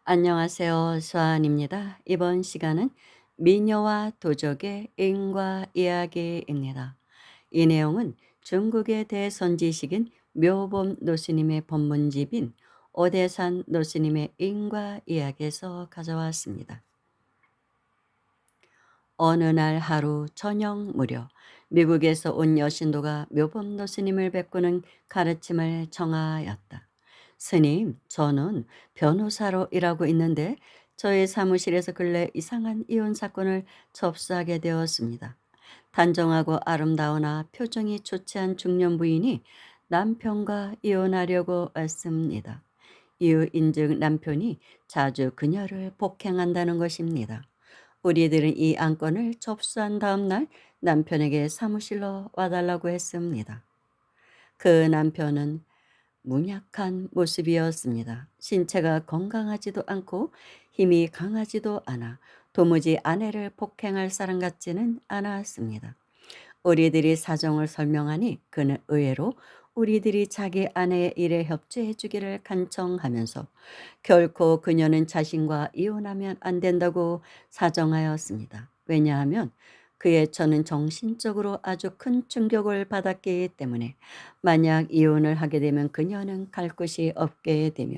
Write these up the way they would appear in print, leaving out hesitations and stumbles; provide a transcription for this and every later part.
안녕하세요. 수아입니다. 이번 시간은 미녀와 도적의 인과 이야기입니다. 이 내용은 중국의 대선지식인 묘범 노스님의 법문집인 오대산 노스님의 인과 이야기에서 가져왔습니다. 어느 날 하루 저녁 무렵 미국에서 온 여신도가 묘범 노스님을 뵙고는 가르침을 청하였다. 스님, 저는 변호사로 일하고 있는데 저의 사무실에서 근래 이상한 이혼 사건을 접수하게 되었습니다. 단정하고 아름다우나 표정이 좋지 않은 중년 부인이 남편과 이혼하려고 했습니다. 이유 인증 남편이 자주 그녀를 폭행한다는 것입니다. 우리들은 이 안건을 접수한 다음 날 남편에게 사무실로 와달라고 했습니다. 그 남편은 문약한 모습이었습니다. 신체가 건강하지도 않고 힘이 강하지도 않아 도무지 아내를 폭행할 사람 같지는 않았습니다. 우리들이 사정을 설명하니 그는 의외로 우리들이 자기 아내의 일에 협조해 주기를 간청하면서 결코 그녀는 자신과 이혼하면 안 된다고 사정하였습니다. 왜냐하면 그의 처는 정신적으로 아주 큰 충격을 받았기 때문에 만약 이혼을 하게 되면 그녀는 갈 곳이 없게 되며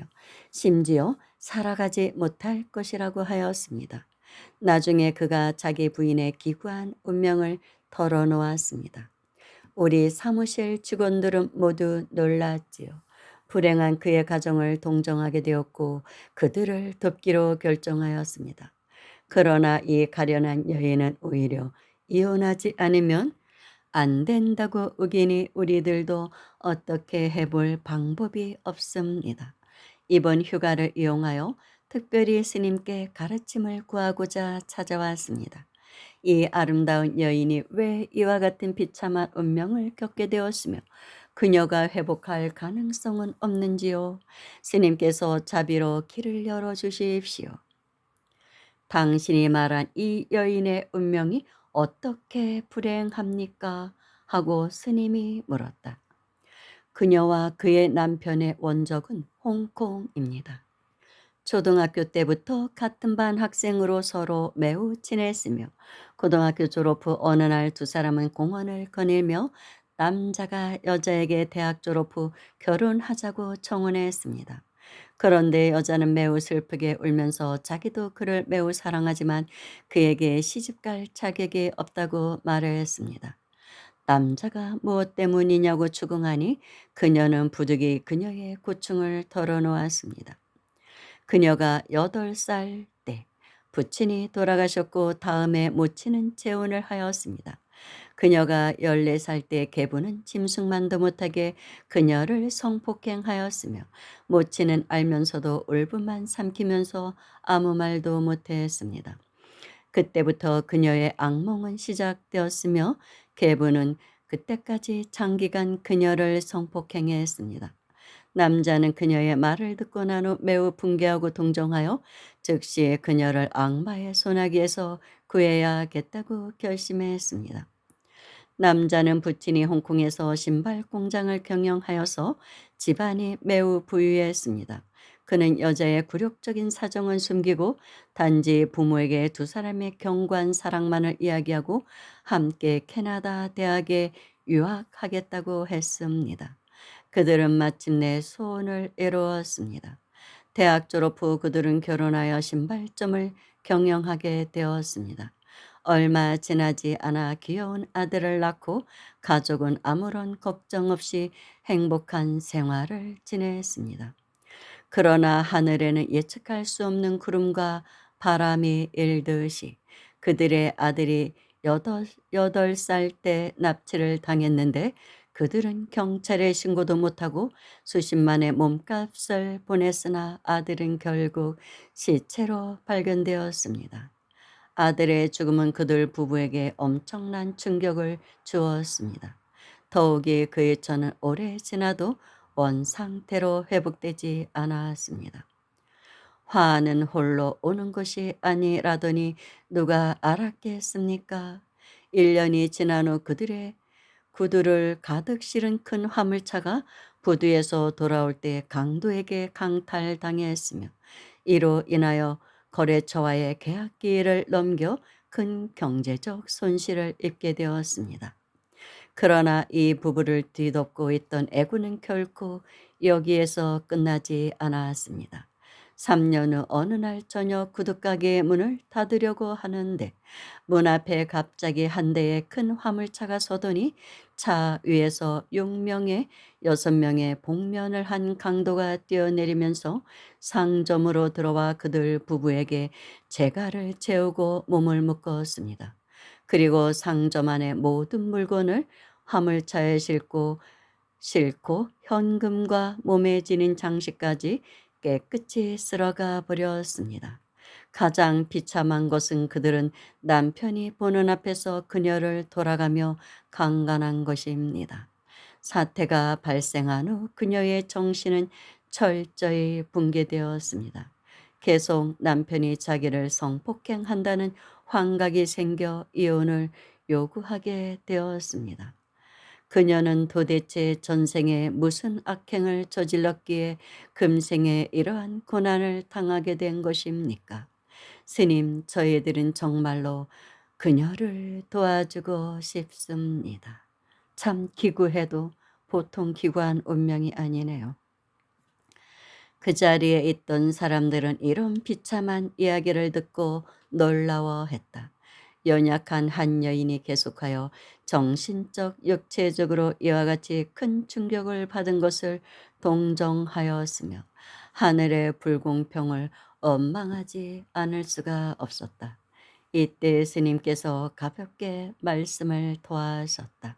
심지어 살아가지 못할 것이라고 하였습니다. 나중에 그가 자기 부인의 기구한 운명을 털어놓았습니다. 우리 사무실 직원들은 모두 놀랐지요. 불행한 그의 가정을 동정하게 되었고 그들을 돕기로 결정하였습니다. 그러나 이 가련한 여인은 오히려 이혼하지 않으면 안 된다고 우기니 우리들도 어떻게 해볼 방법이 없습니다. 이번 휴가를 이용하여 특별히 스님께 가르침을 구하고자 찾아왔습니다. 이 아름다운 여인이 왜 이와 같은 비참한 운명을 겪게 되었으며 그녀가 회복할 가능성은 없는지요? 스님께서 자비로 길을 열어주십시오. 당신이 말한 이 여인의 운명이 어떻게 불행합니까? 하고 스님이 물었다. 그녀와 그의 남편의 원적은 홍콩입니다. 초등학교 때부터 같은 반 학생으로 서로 매우 친했으며 고등학교 졸업 후 어느 날 두 사람은 공원을 거닐며 남자가 여자에게 대학 졸업 후 결혼하자고 청혼했습니다. 그런데 여자는 매우 슬프게 울면서 자기도 그를 매우 사랑하지만 그에게 시집갈 자격이 없다고 말을 했습니다. 남자가 무엇 때문이냐고 추궁하니 그녀는 부득이 그녀의 고충을 털어놓았습니다. 그녀가 8살 때 부친이 돌아가셨고 다음에 모친은 재혼을 하였습니다. 그녀가 14살 때 계부는 짐승만도 못하게 그녀를 성폭행하였으며 모친은 알면서도 울분만 삼키면서 아무 말도 못했습니다. 그때부터 그녀의 악몽은 시작되었으며 계부는 그때까지 장기간 그녀를 성폭행했습니다. 남자는 그녀의 말을 듣고 난 후 매우 분개하고 동정하여 즉시 그녀를 악마의 소나기에서 구해야겠다고 결심했습니다. 남자는 부친이 홍콩에서 신발 공장을 경영하여서 집안이 매우 부유했습니다. 그는 여자의 굴욕적인 사정은 숨기고 단지 부모에게 두 사람의 견고한 사랑만을 이야기하고 함께 캐나다 대학에 유학하겠다고 했습니다. 그들은 마침내 소원을 이루었습니다. 대학 졸업 후 그들은 결혼하여 신발점을 경영하게 되었습니다. 얼마 지나지 않아 귀여운 아들을 낳고 가족은 아무런 걱정 없이 행복한 생활을 지냈습니다. 그러나 하늘에는 예측할 수 없는 구름과 바람이 일듯이 그들의 아들이 여덟 살 때 납치를 당했는데 그들은 경찰에 신고도 못하고 수십만의 몸값을 보냈으나 아들은 결국 시체로 발견되었습니다. 아들의 죽음은 그들 부부에게 엄청난 충격을 주었습니다. 더욱이 그의 처는 오래 지나도 원 상태로 회복되지 않았습니다. 화는 홀로 오는 것이 아니라더니 누가 알았겠습니까? 1년이 지난 후 그들의 구두를 가득 실은 큰 화물차가 부두에서 돌아올 때 강도에게 강탈당했으며 이로 인하여 거래처와의 계약 기일을 넘겨 큰 경제적 손실을 입게 되었습니다. 그러나 이 부부를 뒤덮고 있던 애구는 결코 여기에서 끝나지 않았습니다. 3년 후 어느 날 저녁 구둣가게의 문을 닫으려고 하는데 문 앞에 갑자기 한 대의 큰 화물차가 서더니 차 위에서 6명의 6명의 복면을 한 강도가 뛰어내리면서 상점으로 들어와 그들 부부에게 재갈을 채우고 몸을 묶었습니다. 그리고 상점 안의 모든 물건을 화물차에 싣고 현금과 몸에 지닌 장식까지 깨끗이 쓸어가 버렸습니다. 가장 비참한 것은 그들은 남편이 보는 앞에서 그녀를 돌아가며 강간한 것입니다. 사태가 발생한 후 그녀의 정신은 철저히 붕괴되었습니다. 계속 남편이 자기를 성폭행한다는 환각이 생겨 이혼을 요구하게 되었습니다. 그녀는 도대체 전생에 무슨 악행을 저질렀기에 금생에 이러한 고난을 당하게 된 것입니까? 스님, 저희들은 정말로 그녀를 도와주고 싶습니다. 참 기구해도 보통 기구한 운명이 아니네요. 그 자리에 있던 사람들은 이런 비참한 이야기를 듣고 놀라워했다. 연약한 한 여인이 계속하여 정신적, 육체적으로 이와 같이 큰 충격을 받은 것을 동정하였으며 하늘의 불공평을 원망하지 않을 수가 없었다. 이때 스님께서 가볍게 말씀을 도하셨다.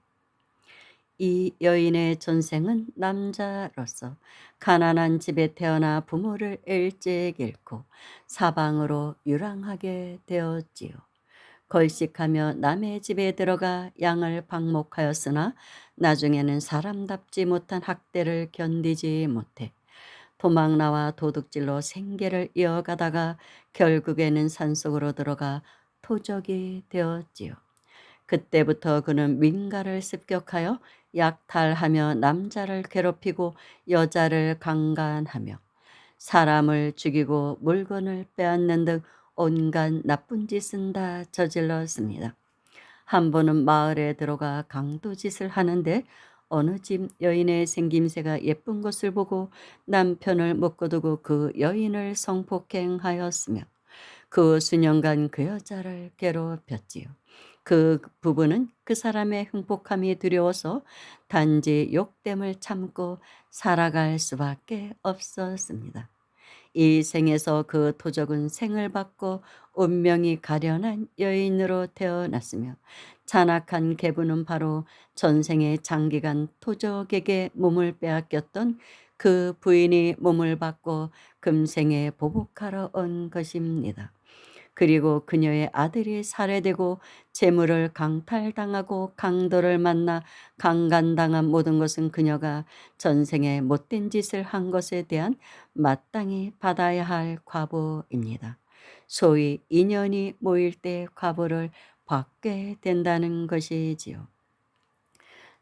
이 여인의 전생은 남자로서 가난한 집에 태어나 부모를 일찍 잃고 사방으로 유랑하게 되었지요. 걸식하며 남의 집에 들어가 양을 방목하였으나 나중에는 사람답지 못한 학대를 견디지 못해 도망 나와 도둑질로 생계를 이어가다가 결국에는 산속으로 들어가 토적이 되었지요. 그때부터 그는 민가를 습격하여 약탈하며 남자를 괴롭히고 여자를 강간하며 사람을 죽이고 물건을 빼앗는 등 온갖 나쁜 짓은 다 저질렀습니다. 한 번은 마을에 들어가 강도짓을 하는데 어느 집 여인의 생김새가 예쁜 것을 보고 남편을 묶어두고 그 여인을 성폭행하였으며 그 수년간 그 여자를 괴롭혔지요. 그 부부는 그 사람의 흉폭함이 두려워서 단지 욕됨을 참고 살아갈 수밖에 없었습니다. 이 생에서 그 토적은 생을 받고 운명이 가련한 여인으로 태어났으며 잔악한 계부는 바로 전생에 장기간 토적에게 몸을 빼앗겼던 그 부인이 몸을 받고 금생에 보복하러 온 것입니다. 그리고 그녀의 아들이 살해되고 재물을 강탈당하고 강도를 만나 강간당한 모든 것은 그녀가 전생에 못된 짓을 한 것에 대한 마땅히 받아야 할 과보입니다. 소위 인연이 모일 때 과보를 받게 된다는 것이지요.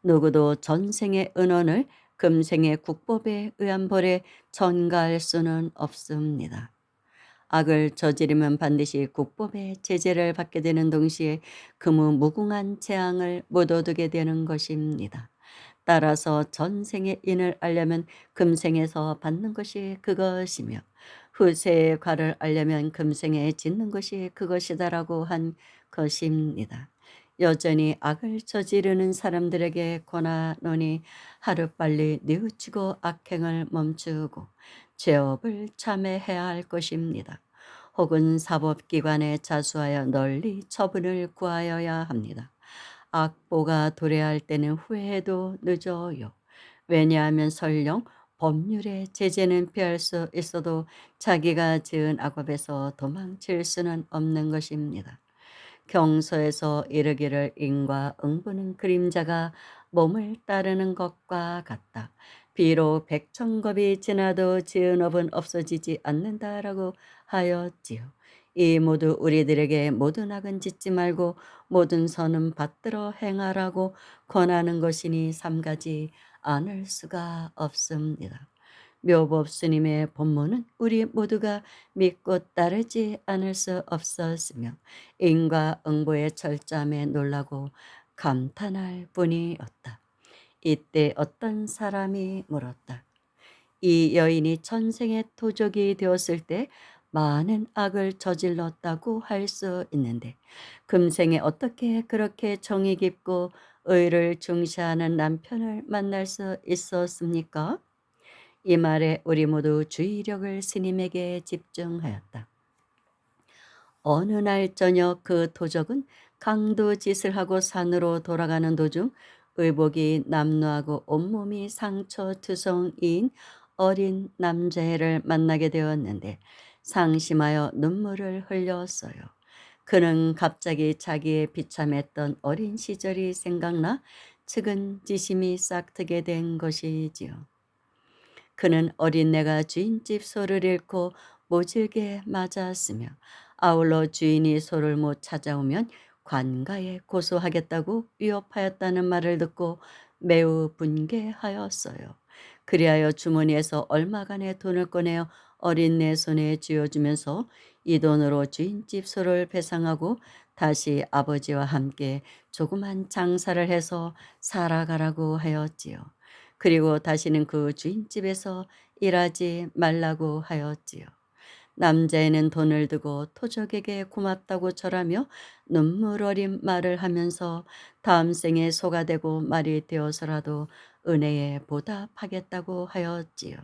누구도 전생의 은원을 금생의 국법에 의한 벌에 전가할 수는 없습니다. 악을 저지르면 반드시 국법의 제재를 받게 되는 동시에 금우 무궁한 재앙을 묻어두게 되는 것입니다. 따라서 전생의 인을 알려면 금생에서 받는 것이 그것이며 후세의 과를 알려면 금생에 짓는 것이 그것이다라고 한 것입니다. 여전히 악을 저지르는 사람들에게 권하노니 하루빨리 뉘우치고 악행을 멈추고 죄업을 참회해야 할 것입니다. 혹은 사법기관에 자수하여 널리 처분을 구하여야 합니다. 악보가 도래할 때는 후회해도 늦어요. 왜냐하면 설령 법률의 제재는 피할 수 있어도 자기가 지은 악업에서 도망칠 수는 없는 것입니다. 경서에서 이르기를 인과 응분은 그림자가 몸을 따르는 것과 같다. 비록 백천겁이 지나도 지은 업은 없어지지 않는다라고 하였지요. 이 모두 우리들에게 모든 악은 짓지 말고 모든 선은 받들어 행하라고 권하는 것이니 삼가지 않을 수가 없습니다. 묘법 스님의 법문은 우리 모두가 믿고 따르지 않을 수 없었으며 인과응보의 철저함에 놀라고 감탄할 뿐이었다. 이때 어떤 사람이 물었다. 이 여인이 천생의 도적이 되었을 때 많은 악을 저질렀다고 할 수 있는데 금생에 어떻게 그렇게 정이 깊고 의를 중시하는 남편을 만날 수 있었습니까? 이 말에 우리 모두 주의력을 스님에게 집중하였다. 어느 날 저녁 그 도적은 강도짓을 하고 산으로 돌아가는 도중 의복이 남루하고 온몸이 상처투성이인 어린 남자애를 만나게 되었는데 상심하여 눈물을 흘렸어요. 그는 갑자기 자기의 비참했던 어린 시절이 생각나 측은지심이 싹트게 된 것이지요. 그는 어린애가 주인집 소를 잃고 모질게 맞았으며 아울러 주인이 소를 못 찾아오면 관가에 고소하겠다고 위협하였다는 말을 듣고 매우 분개하였어요. 그리하여 주머니에서 얼마간의 돈을 꺼내어 어린애 손에 쥐어주면서 이 돈으로 주인집 소를 배상하고 다시 아버지와 함께 조그만 장사를 해서 살아가라고 하였지요. 그리고 다시는 그 주인집에서 일하지 말라고 하였지요. 남자애는 돈을 두고 토적에게 고맙다고 절하며 눈물 어린 말을 하면서 다음 생에 소가 되고 말이 되어서라도 은혜에 보답하겠다고 하였지요.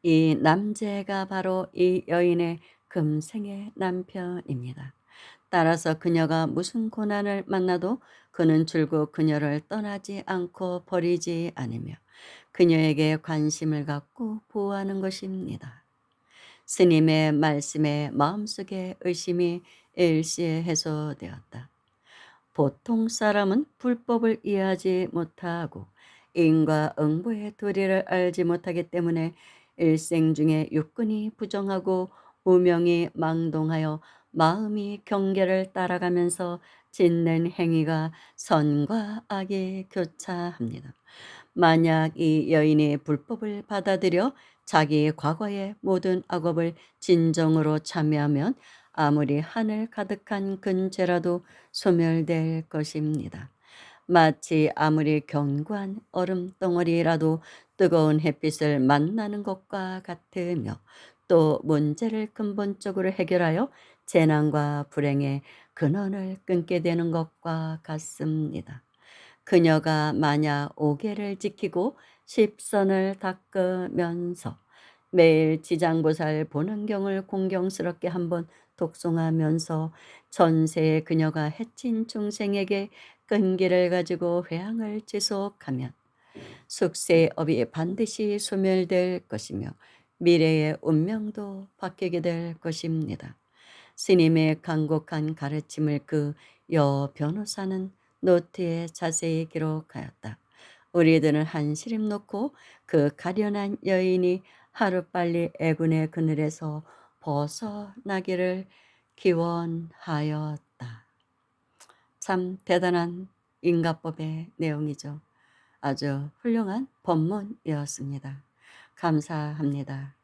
이 남자애가 바로 이 여인의 금생의 남편입니다. 따라서 그녀가 무슨 고난을 만나도 그는 줄곧 그녀를 떠나지 않고 버리지 않으며 그녀에게 관심을 갖고 보호하는 것입니다. 스님의 말씀에 마음속에 의심이 일시에 해소되었다. 보통 사람은 불법을 이해하지 못하고 인과응보의 도리를 알지 못하기 때문에 일생 중에 육군이 부정하고 우명이 망동하여 마음이 경계를 따라가면서 짓는 행위가 선과 악이 교차합니다. 만약 이 여인이 불법을 받아들여 자기 과거의 모든 악업을 진정으로 참여하면 아무리 하늘 가득한 근죄라도 소멸될 것입니다. 마치 아무리 견고한 얼음 덩어리라도 뜨거운 햇빛을 만나는 것과 같으며 또 문제를 근본적으로 해결하여 재난과 불행의 근원을 끊게 되는 것과 같습니다. 그녀가 만약 오계를 지키고 십선을 닦으면서 매일 지장보살 보는 경을 공경스럽게 한번 독송하면서 전세에 그녀가 해친 중생에게 끈기를 가지고 회항을 지속하면 숙세의 업이 반드시 소멸될 것이며 미래의 운명도 바뀌게 될 것입니다. 스님의 간곡한 가르침을 그 여 변호사는 노트에 자세히 기록하였다. 우리들은 한시름 놓고 그 가련한 여인이 하루빨리 애군의 그늘에서 벗어나기를 기원하였다. 참 대단한 인가법의 내용이죠. 아주 훌륭한 법문이었습니다. 감사합니다.